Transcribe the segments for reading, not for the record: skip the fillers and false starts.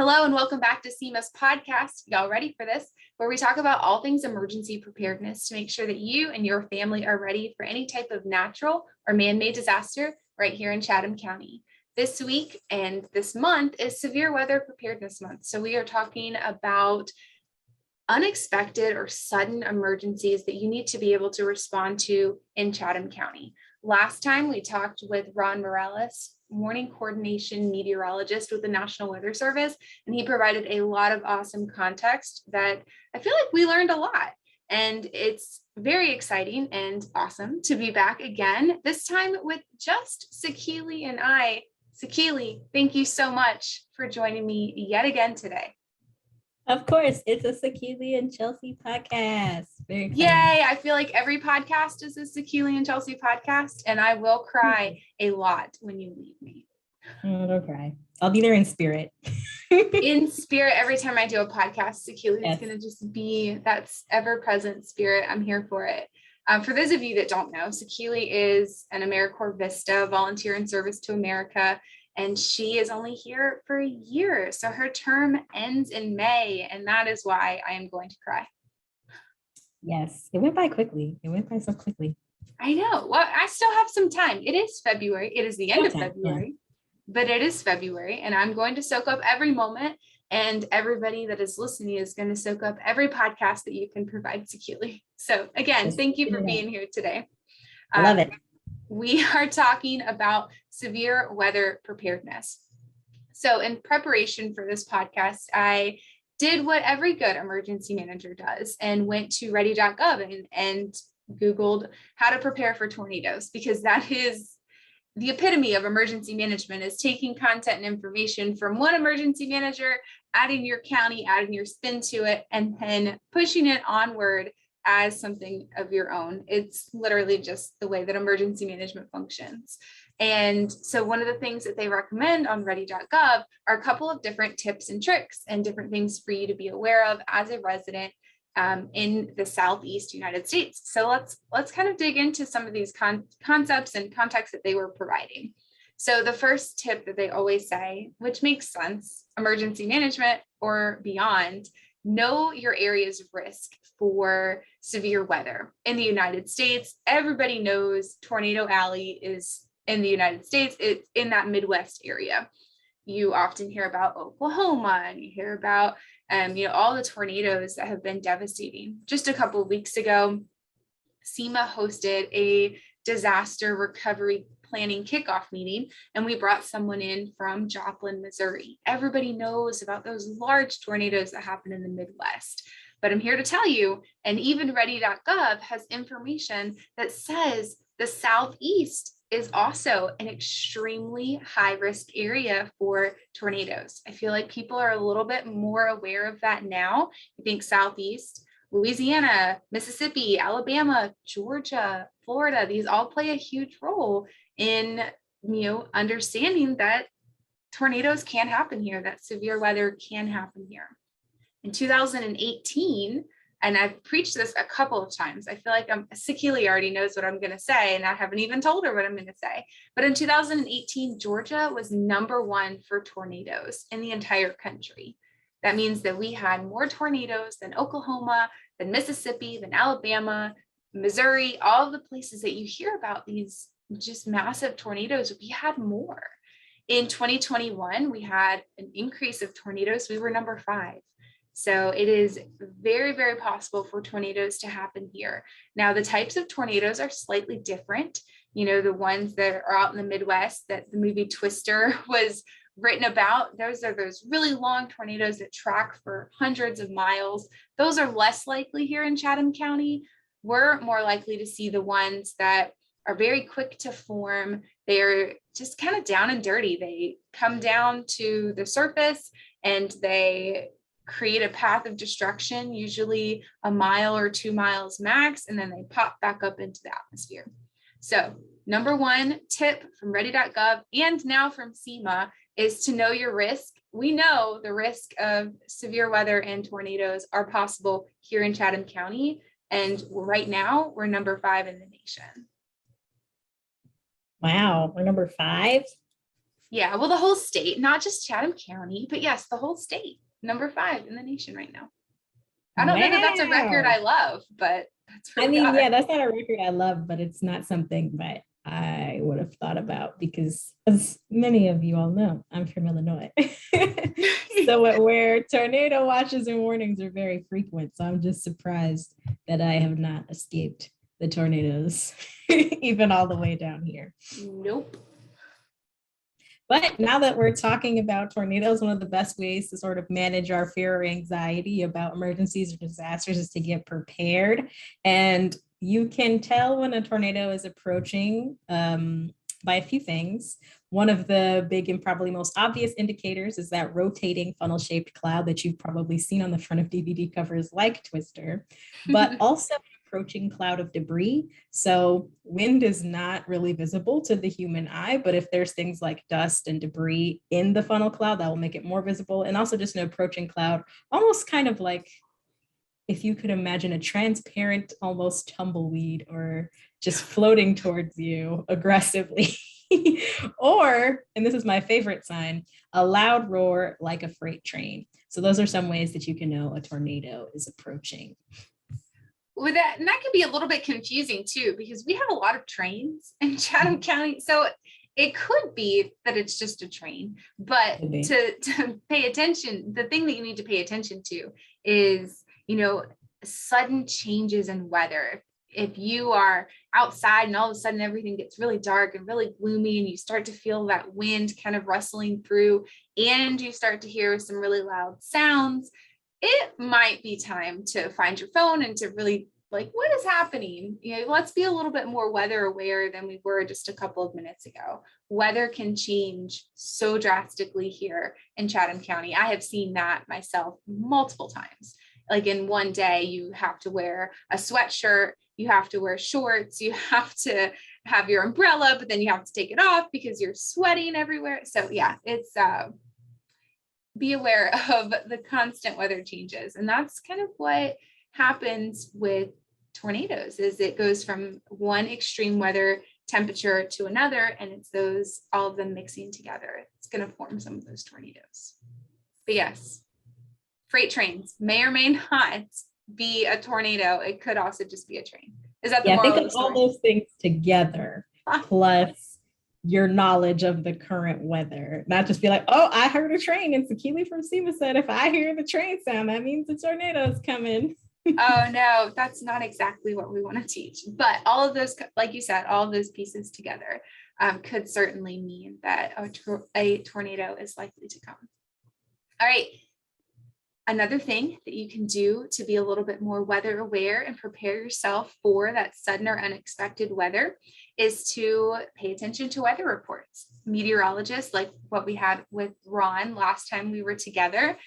Hello and welcome back to CEMA's podcast. Y'all ready for this? Where we talk about all things emergency preparedness to make sure that you and your family are ready for any type of natural or man-made disaster right here in Chatham County. This week and this month is Severe Weather Preparedness Month. So we are talking about unexpected or sudden emergencies that you need to be able to respond to in Chatham County. Last time we talked with Ron Morales, morning coordination meteorologist with the National Weather Service, and he provided a lot of awesome context that I feel like we learned a lot. And it's very exciting and awesome to be back again, this time with just Sakile and I. Sakile, thank you so much for joining me yet again today. Of course, it's a Sakile and Chelsea podcast. Very exciting. Yay! I feel like every podcast is a Sakile and Chelsea podcast, and I will cry a lot when you leave me. Don't cry. I'll be there in spirit. In spirit, every time I do a podcast, Sakile is going to just be that ever-present spirit. I'm here for it. For those of you that don't know, Sakile is an AmeriCorps Vista volunteer in service to America. And she is only here for a year. So her term ends in May. And that is why I am going to cry. Yes, it went by quickly. It went by so quickly. I know. Well, I still have some time. It is February. It is the end of February, but it is February. And I'm going to soak up every moment. And everybody that is listening is going to soak up every podcast that you can provide, Sakile. So again, thank you for being here today. I love it. We are talking about severe weather preparedness. So in preparation for this podcast, I did what every good emergency manager does and went to ready.gov and Googled how to prepare for tornadoes, because that is the epitome of emergency management, is taking content and information from one emergency manager, adding your county, adding your spin to it, and then pushing it onward as something of your own. It's literally just the way that emergency management functions. And so one of the things that they recommend on ready.gov are a couple of different tips and tricks and different things for you to be aware of as a resident in the Southeast United States. So let's kind of dig into some of these concepts and context that they were providing. So the first tip that they always say, which makes sense, emergency management or beyond, know your areas of risk for severe weather. In the United States, everybody knows Tornado Alley is in the United States. It's in that Midwest area. You often hear about Oklahoma, and you hear about all the tornadoes that have been devastating. Just a couple of weeks ago, CEMA hosted a disaster recovery planning kickoff meeting, and we brought someone in from Joplin, Missouri. Everybody knows about those large tornadoes that happen in the Midwest, but I'm here to tell you, and even ready.gov has information that says the Southeast is also an extremely high risk area for tornadoes. I feel like people are a little bit more aware of that now. I think Southeast, Louisiana, Mississippi, Alabama, Georgia, Florida, these all play a huge role in understanding that tornadoes can happen here, that severe weather can happen here. In 2018, and I've preached this a couple of times, I feel like Sakile already knows what I'm going to say, and I haven't even told her what I'm going to say. But in 2018, Georgia was #1 for tornadoes in the entire country. That means that we had more tornadoes than Oklahoma, than Mississippi, than Alabama, Missouri, all of the places that you hear about these just massive tornadoes. We had more. In 2021, we had an increase of tornadoes. We were #5. So it is very, very possible for tornadoes to happen here. Now, the types of tornadoes are slightly different. The ones that are out in the Midwest that the movie Twister was written about, those are those really long tornadoes that track for hundreds of miles. Those are less likely here in Chatham County. We're more likely to see the ones that are very quick to form. They're just kind of down and dirty. They come down to the surface and they create a path of destruction, usually a mile or 2 miles max, and then they pop back up into the atmosphere. So #1 tip from ready.gov and now from CEMA is to know your risk. We know the risk of severe weather and tornadoes are possible here in Chatham County. And right now we're #5 in the nation. Wow, we're #5. Yeah, well, the whole state, not just Chatham County, but yes, the whole state, number 5 in the nation right now. I don't know that that's a record Wow. I love, but that's where I we mean, are. yeah, that's not a record I love, but it's not something that I would have thought about because, as many of you all know, I'm from Illinois. So where tornado watches and warnings are very frequent. So I'm just surprised that I have not escaped the tornadoes, even all the way down here. Nope. But now that we're talking about tornadoes, one of the best ways to sort of manage our fear or anxiety about emergencies or disasters is to get prepared. And you can tell when a tornado is approaching by a few things. One of the big and probably most obvious indicators is that rotating funnel-shaped cloud that you've probably seen on the front of DVD covers like Twister, but also approaching cloud of debris. So wind is not really visible to the human eye, but if there's things like dust and debris in the funnel cloud, that will make it more visible. And also just an approaching cloud, almost kind of like if you could imagine a transparent, almost tumbleweed or just floating towards you aggressively. Or, and this is my favorite sign, a loud roar like a freight train. So those are some ways that you can know a tornado is approaching. With that, and that can be a little bit confusing too, because we have a lot of trains in Chatham County. So it could be that it's just a train, but to pay attention, the thing that you need to pay attention to is, sudden changes in weather. If you are outside and all of a sudden everything gets really dark and really gloomy and you start to feel that wind kind of rustling through and you start to hear some really loud sounds, it might be time to find your phone and to really what is happening? Let's be a little bit more weather aware than we were just a couple of minutes ago. Weather can change so drastically here in Chatham County. I have seen that myself multiple times. Like in one day, you have to wear a sweatshirt, you have to wear shorts, you have to have your umbrella, but then you have to take it off because you're sweating everywhere. So yeah, it's be aware of the constant weather changes. And that's kind of what happens with tornadoes is it goes from one extreme weather temperature to another, and it's all of them mixing together. It's going to form some of those tornadoes. But yes, freight trains may or may not be a tornado. It could also just be a train. Is that the moral think of the story? All those things together, plus your knowledge of the current weather, not just be like, oh, I heard a train, and Sakile from CEMA said, if I hear the train sound, that means the tornado is coming. Oh no, that's not exactly what we want to teach. But all of those, like you said, all of those pieces together could certainly mean that a tornado is likely to come. All right. Another thing that you can do to be a little bit more weather aware and prepare yourself for that sudden or unexpected weather is to pay attention to weather reports. Meteorologists, like what we had with Ron last time we were together,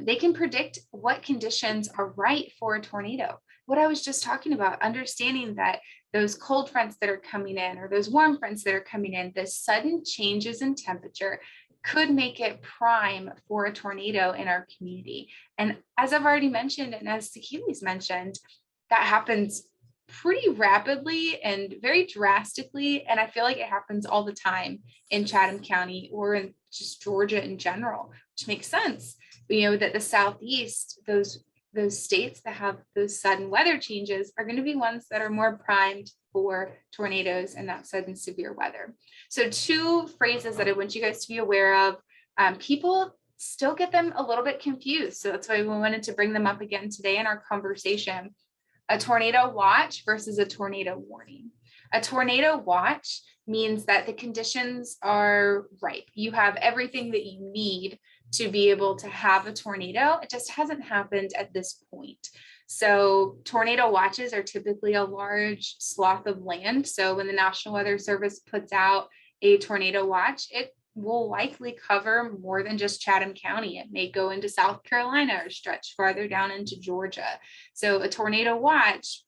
they can predict what conditions are right for a tornado. What I was just talking about, understanding that those cold fronts that are coming in or those warm fronts that are coming in, the sudden changes in temperature could make it prime for a tornado in our community. And as I've already mentioned, and as Sakile's mentioned, that happens pretty rapidly and very drastically. And I feel like it happens all the time in Chatham County or in just Georgia in general, which makes sense. That the Southeast, those states that have those sudden weather changes are going to be ones that are more primed for tornadoes and that sudden severe weather. So 2 phrases that I want you guys to be aware of. People still get them a little bit confused. So that's why we wanted to bring them up again today in our conversation. A tornado watch versus a tornado warning. A tornado watch means that the conditions are ripe. You have everything that you need to be able to have a tornado. It just hasn't happened at this point. So tornado watches are typically a large swath of land. So when the National Weather Service puts out a tornado watch, it will likely cover more than just Chatham County. It may go into South Carolina or stretch farther down into Georgia. So a tornado watch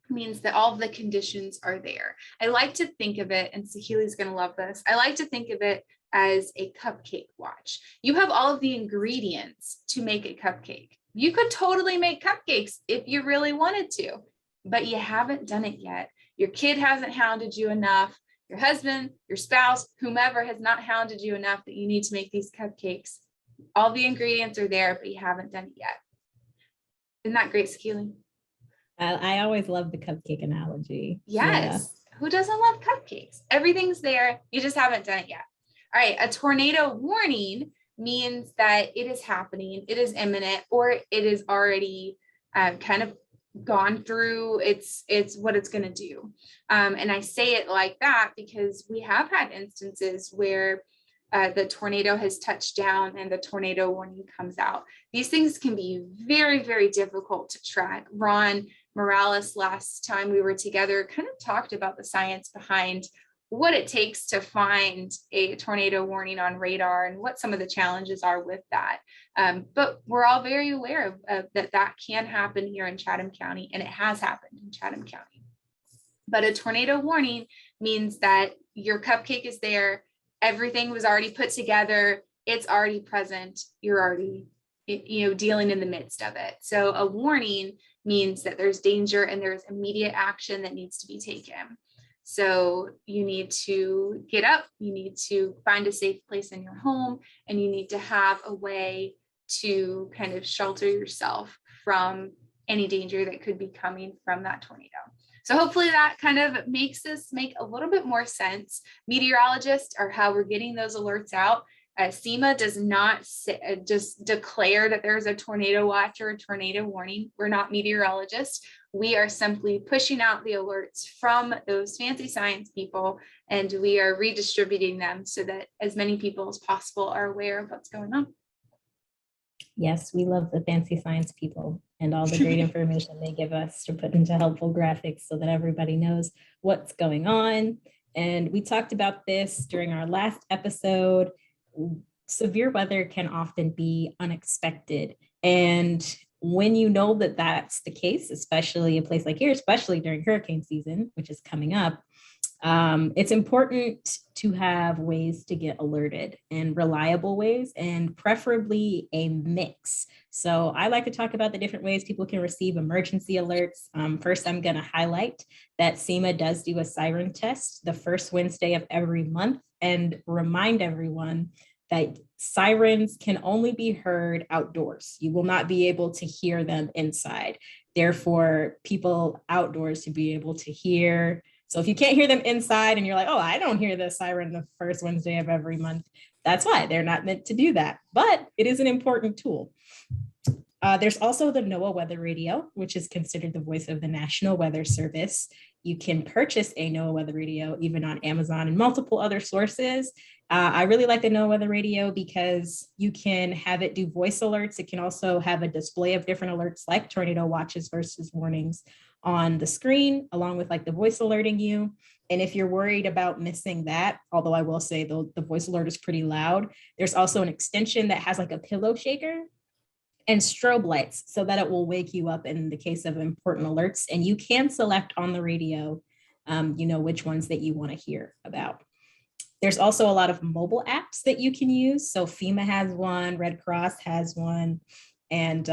means that all of the conditions are there. I like to think of it, and Sakile's going to love this, I like to think of it as a cupcake watch. You have all of the ingredients to make a cupcake. You could totally make cupcakes if you really wanted to, but you haven't done it yet. Your kid hasn't hounded you enough. your husband, your spouse, whomever has not hounded you enough that you need to make these cupcakes. All the ingredients are there, but you haven't done it yet. Isn't that great, Sakile? I always love the cupcake analogy. Yes. Yeah. Who doesn't love cupcakes? Everything's there. You just haven't done it yet. All right. A tornado warning means that it is happening, it is imminent, or it is already kind of gone through it's what it's going to do. And I say it like that because we have had instances where the tornado has touched down and the tornado warning comes out. These things can be very, very difficult to track. Ron Morales, last time we were together, kind of talked about the science behind what it takes to find a tornado warning on radar and what some of the challenges are with that. But we're all very aware of that can happen here in Chatham County, and it has happened in Chatham County. But a tornado warning means that your cupcake is there, everything was already put together, it's already present, you're already dealing in the midst of it. So a warning means that there's danger and there's immediate action that needs to be taken. So you need to get up, you need to find a safe place in your home, and you need to have a way to kind of shelter yourself from any danger that could be coming from that tornado. So hopefully that kind of makes this make a little bit more sense. Meteorologists are how we're getting those alerts out. CEMA does not just declare that there's a tornado watch or a tornado warning. We're not meteorologists. We are simply pushing out the alerts from those fancy science people, and we are redistributing them so that as many people as possible are aware of what's going on. Yes, we love the fancy science people and all the great information they give us to put into helpful graphics so that everybody knows what's going on. And we talked about this during our last episode. Severe weather can often be unexpected. And when you know that that's the case, especially a place like here, especially during hurricane season, which is coming up, it's important to have ways to get alerted, and reliable ways, and preferably a mix. So I like to talk about the different ways people can receive emergency alerts. First, I'm going to highlight that CEMA does do a siren test the first Wednesday of every month, and remind everyone that sirens can only be heard outdoors. You will not be able to hear them inside. Therefore, people outdoors to be able to hear. So if you can't hear them inside and you're like, oh, I don't hear the siren the first Wednesday of every month, that's why they're not meant to do that. But it is an important tool. There's also the NOAA Weather Radio, which is considered the voice of the National Weather Service. You can purchase a NOAA Weather Radio even on Amazon and multiple other sources. I really like the NOAA Weather Radio because you can have it do voice alerts. It can also have a display of different alerts like tornado watches versus warnings on the screen, along with like the voice alerting you. And if you're worried about missing that, although I will say the voice alert is pretty loud, there's also an extension that has like a pillow shaker and strobe lights so that it will wake you up in the case of important alerts. And you can select on the radio, which ones that you want to hear about. There's also a lot of mobile apps that you can use. So FEMA has one, Red Cross has one. And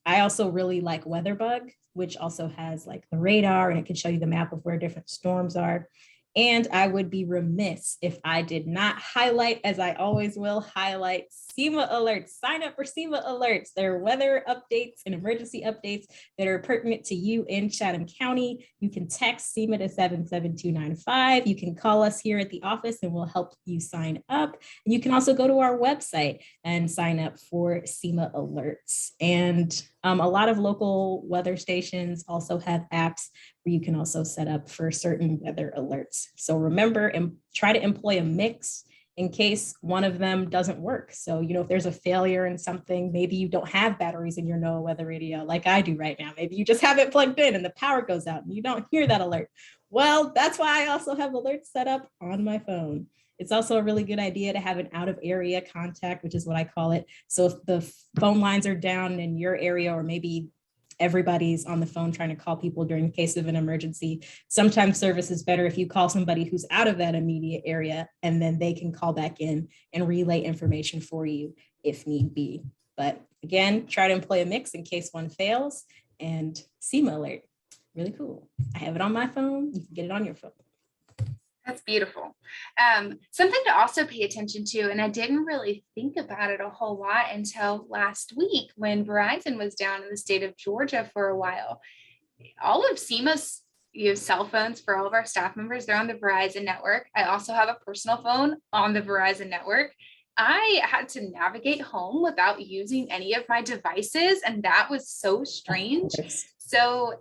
I also really like WeatherBug, which also has like the radar, and it can show you the map of where different storms are. And I would be remiss if I did not highlight, as I always will, highlight CEMA alerts. Sign up for CEMA alerts. They're weather updates and emergency updates that are pertinent to you in Chatham County. You can text CEMA to 77295. You can call us here at the office and we'll help you sign up. And you can also go to our website and sign up for CEMA alerts. And a lot of local weather stations also have apps where you can also set up for certain weather alerts. So remember, and try to employ a mix in case one of them doesn't work. So, if there's a failure in something, maybe you don't have batteries in your NOAA weather radio like I do right now. Maybe you just have it plugged in and the power goes out and you don't hear that alert. Well, that's why I also have alerts set up on my phone. It's also a really good idea to have an out of area contact, which is what I call it. So if the phone lines are down in your area, or maybe everybody's on the phone trying to call people during the case of an emergency, sometimes service is better if you call somebody who's out of that immediate area, and then they can call back in and relay information for you if need be. But again, try to employ a mix in case one fails. And CEMA alert, really cool. I have it on my phone. You can get it on your phone. That's beautiful. Something to also pay attention to, and I didn't really think about it a whole lot until last week when Verizon was down in the state of Georgia for a while. All of CEMA's cell phones for all of our staff members, they're on the Verizon network. I also have a personal phone on the Verizon network. I had to navigate home without using any of my devices, and that was so strange. So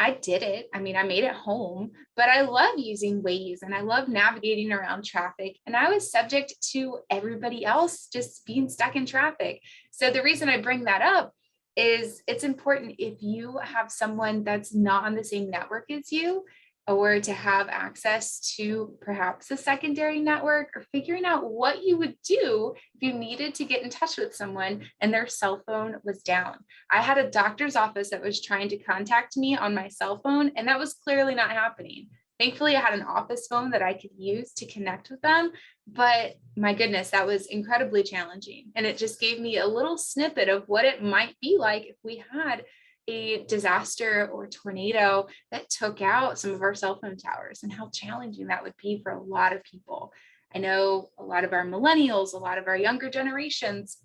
I did it. I mean, I made it home, but I love using Waze and I love navigating around traffic. And I was subject to everybody else just being stuck in traffic. So the reason I bring that up is it's important if you have someone that's not on the same network as you, or to have access to perhaps a secondary network, or figuring out what you would do if you needed to get in touch with someone and their cell phone was down. I had a doctor's office that was trying to contact me on my cell phone, and that was clearly not happening. Thankfully, I had an office phone that I could use to connect with them, but my goodness, that was incredibly challenging. And it just gave me a little snippet of what it might be like if we had a disaster or tornado that took out some of our cell phone towers, and how challenging that would be for a lot of people. I know a lot of our millennials, a lot of our younger generations,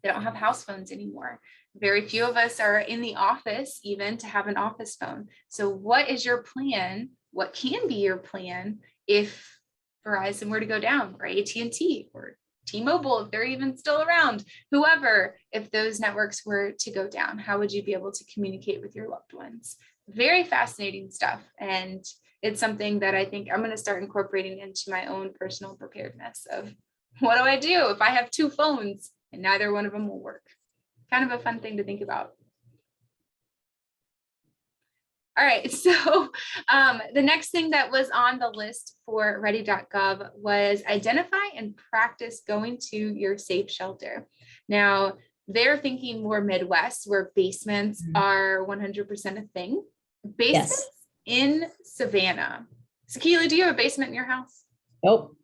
they don't have house phones anymore. Very few of us are in the office even to have an office phone. So what is your plan? What can be your plan if Verizon were to go down, or AT&T, or T-Mobile, if they're even still around, whoever, if those networks were to go down, how would you be able to communicate with your loved ones? Very fascinating stuff. And it's something that I think I'm going to start incorporating into my own personal preparedness of, what do I do if I have two phones and neither one of them will work? Kind of a fun thing to think about. All right, so the next thing that was on the list for ready.gov was identify and practice going to your safe shelter. Now, they're thinking more Midwest, where basements are 100% a thing. Basements in Savannah. Sakile, do you have a basement in your house? Nope.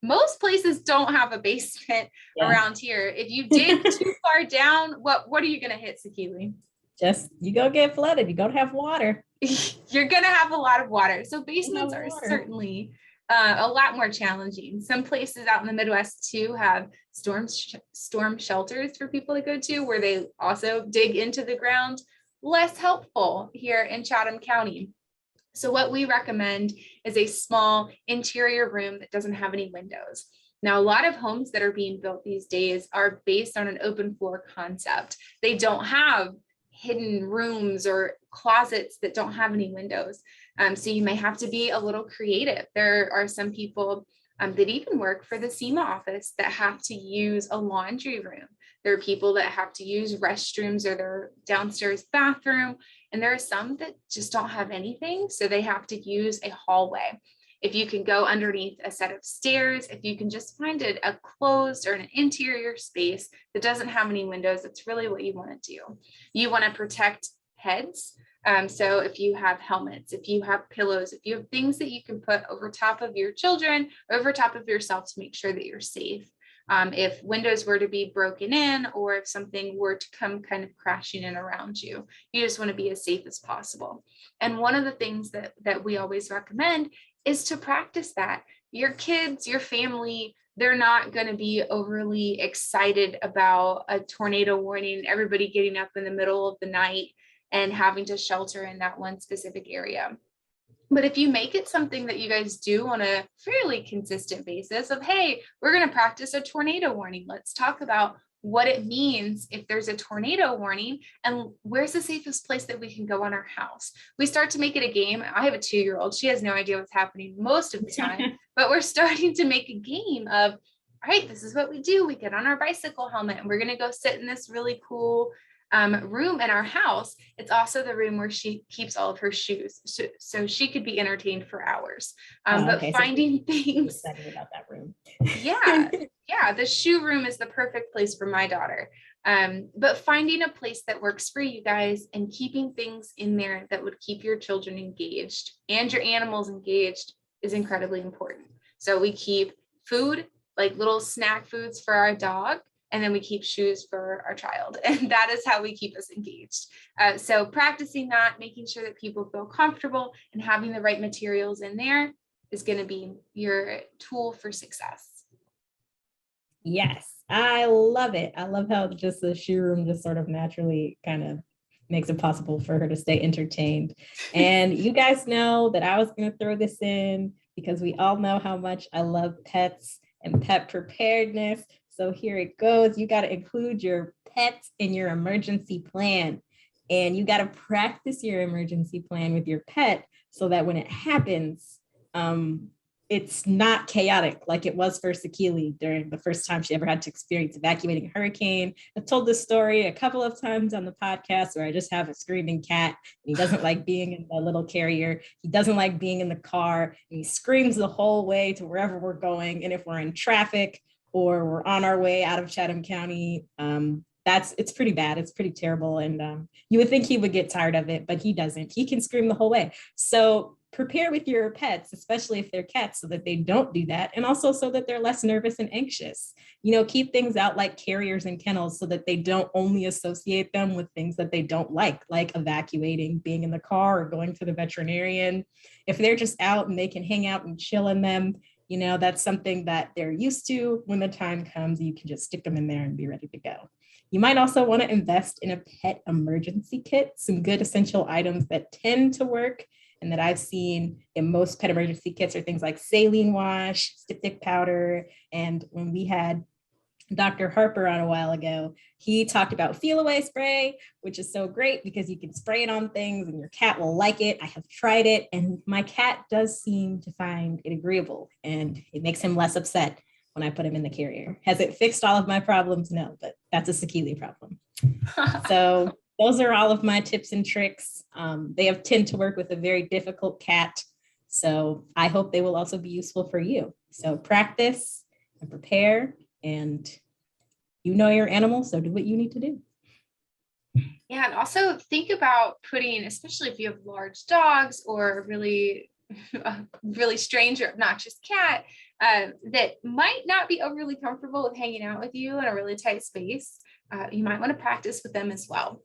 Most places don't have a basement around here. If you dig too far down, what are you going to hit, Sakile? Just, you go get flooded. You go to have water. You're going to have a lot of water. So basements are certainly a lot more challenging. Some places out in the Midwest too have storm shelters for people to go to, where they also dig into the ground. Less helpful here in Chatham County. So what we recommend is a small interior room that doesn't have any windows. Now, a lot of homes that are being built these days are based on an open floor concept. They don't have hidden rooms or closets that don't have any windows. So you may have to be a little creative. There are some people that even work for the CEMA office that have to use a laundry room. There are people that have to use restrooms or their downstairs bathroom. And there are some that just don't have anything, so they have to use a hallway. If you can go underneath a set of stairs, if you can just find a closed or an interior space that doesn't have any windows, that's really what you want to do. You want to protect heads. So if you have helmets, if you have pillows, if you have things that you can put over top of your children, over top of yourself to make sure that you're safe. If windows were to be broken in, or if something were to come kind of crashing in around you, you just want to be as safe as possible. And one of the things that we always recommend is to practice that. Your kids, your family, they're not going to be overly excited about a tornado warning, everybody getting up in the middle of the night and having to shelter in that one specific area. But if you make it something that you guys do on a fairly consistent basis of, hey, we're going to practice a tornado warning. Let's talk about what it means if there's a tornado warning and where's the safest place that we can go on our house. We start to make it a game. I have a 2-year-old. She has no idea what's happening most of the time, but we're starting to make a game of, all right, this is what we do. We get on our bicycle helmet and we're going to go sit in this really cool room in our house. It's also the room where she keeps all of her shoes, so she could be entertained for hours. But finding things, excited about that room. yeah, the shoe room is the perfect place for my daughter. But finding a place that works for you guys and keeping things in there that would keep your children engaged and your animals engaged is incredibly important. So we keep food, like little snack foods for our dog. and then we keep shoes for our child. And that is how we keep us engaged. So practicing that, making sure that people feel comfortable and having the right materials in there is going to be your tool for success. Yes, I love it. I love how just the shoe room just sort of naturally kind of makes it possible for her to stay entertained. And you guys know that I was going to throw this in because we all know how much I love pets and pet preparedness. So here it goes. You got to include your pets in your emergency plan. And you got to practice your emergency plan with your pet so that when it happens, it's not chaotic like it was for Sakile during the first time she ever had to experience evacuating a hurricane. I've told this story a couple of times on the podcast where I just have a screaming cat. He doesn't like being in the little carrier. He doesn't like being in the car. And he screams the whole way to wherever we're going. And if we're in traffic or we're on our way out of Chatham County, it's pretty bad. It's pretty terrible. And you would think he would get tired of it, but he doesn't. He can scream the whole way. So prepare with your pets, especially if they're cats, so that they don't do that. And also so that they're less nervous and anxious. Keep things out like carriers and kennels so that they don't only associate them with things that they don't like evacuating, being in the car, or going to the veterinarian. If they're just out and they can hang out and chill in them, that's something that they're used to. When the time comes, you can just stick them in there and be ready to go. You might also want to invest in a pet emergency kit, some good essential items that tend to work and that I've seen in most pet emergency kits are things like saline wash, styptic powder. And when we had Dr. Harper on a while ago, he talked about Feel Away spray, which is so great because you can spray it on things and your cat will like it. I have tried it and my cat does seem to find it agreeable and it makes him less upset when I put him in the carrier. Has it fixed all of my problems? No, but that's a Sakile problem. So those are all of my tips and tricks. They tend to work with a very difficult cat. So I hope they will also be useful for you. So practice and prepare, and your animal, so do what you need to do. Yeah, and also think about putting, especially if you have large dogs or really strange or obnoxious cat that might not be overly comfortable with hanging out with you in a really tight space. You might want to practice with them as well.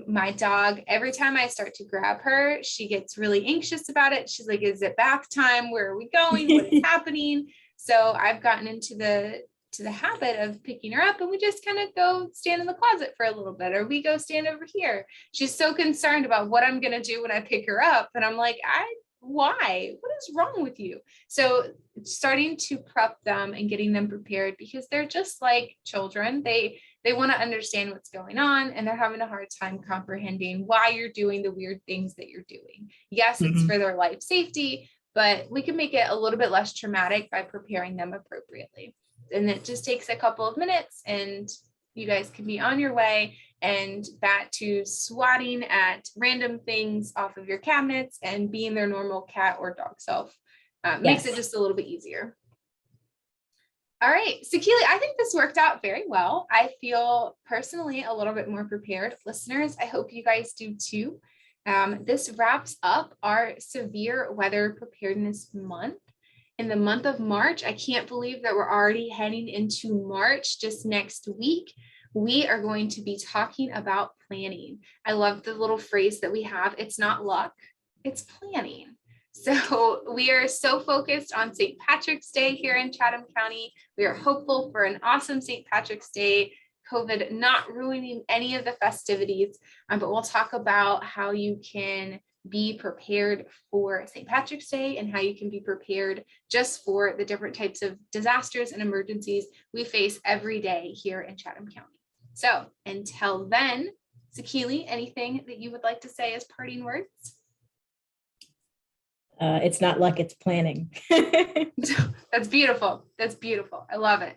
My dog, every time I start to grab her, she gets really anxious about it. She's like, is it bath time? Where are we going? What is happening? So I've gotten into the habit of picking her up and we just kind of go stand in the closet for a little bit, or we go stand over here. She's so concerned about what I'm going to do when I pick her up. And I'm like, why? What is wrong with you? So starting to prep them and getting them prepared, because they're just like children. They want to understand what's going on and they're having a hard time comprehending why you're doing the weird things that you're doing. Yes, it's for their life safety, but we can make it a little bit less traumatic by preparing them appropriately. And it just takes a couple of minutes and you guys can be on your way and back to swatting at random things off of your cabinets and being their normal cat or dog self. Makes it just a little bit easier. All right, Sakile, I think this worked out very well. I feel personally a little bit more prepared. Listeners, I hope you guys do too. This wraps up our severe weather preparedness month. In the month of March, I can't believe that we're already heading into March. Just next week, we are going to be talking about planning. I love the little phrase that we have. It's not luck, it's planning. So we are so focused on St. Patrick's Day here in Chatham County. We are hopeful for an awesome St. Patrick's Day, COVID not ruining any of the festivities, but we'll talk about how you can be prepared for St. Patrick's Day and how you can be prepared just for the different types of disasters and emergencies we face every day here in Chatham County. So until then, Sakile, anything that you would like to say as parting words? It's not luck, it's planning. That's beautiful. That's beautiful. I love it.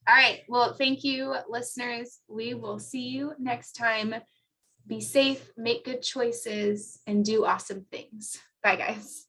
All right. Well, thank you, listeners. We will see you next time. Be safe, make good choices, and do awesome things. Bye, guys.